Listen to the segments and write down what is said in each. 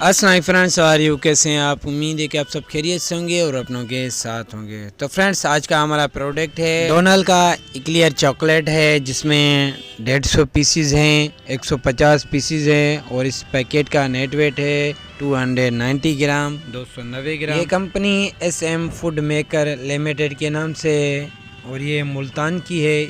अस्सलाम friends, are you कैसे हैं आप। उम्मीद है कि आप सब खैरियत से होंगे और अपनों के साथ होंगे। तो फ्रेंड्स, आज का हमारा प्रोडक्ट है डोनाल्ड का इक्लियर चॉकलेट है, जिसमें 150 पीसीज हैं, 150 पीसीज हैं और इस पैकेट का नेट वेट है 290 ग्राम, 290 ग्राम। ये company SM food maker limited के नाम से और ये मुल्तान की है।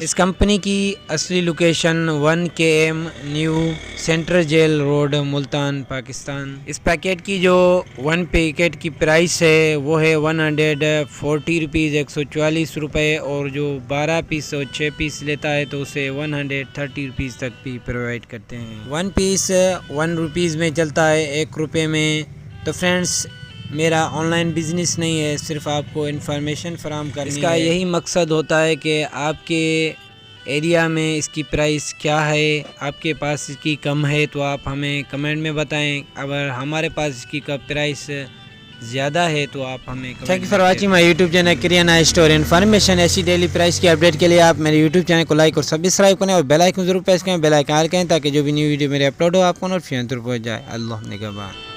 इस कंपनी की असली location 1 KM new central jail road, Multan, Pakistan. इस पैकेट की जो 1 पैकेट की प्राइस है वो है 140 रुपीज़, 144 रुपये, और जो 12 पीस और 6 पीस लेता है तो उसे 130 रुपीज़ तक भी प्रोवाइड करते हैं। 1 पीस 1 रुपीज़ में चलता है, 1 रुपये में। तो फ्रेंड्स, मेरा ऑनलाइन बिजनेस नहीं है, सिर्फ आपको इन्फॉर्मेशन फराहम करनी है। इसका यही मकसद होता है कि आपके एरिया में इसकी प्राइस क्या है, आपके पास इसकी कम है तो आप हमें कमेंट में बताएं। अगर हमारे पास इसकी का प्राइस ज़्यादा है तो आप हमें। Thank you for watching my YouTube channel kirana store. Information ऐसी डेली प्राइस की अपडेट के लिए आप मेरे यूट्यूब चैनल को लाइक और सब्सक्राइब करें और बेल आइकन जरूर प्रेस करें, बेल आइकन ऑल करें, ताकि जो भी न्यू वीडियो मेरे अपलोड हो आपको नोटिफिकेशन पहुंच जाए। अल्लाह निगहबान।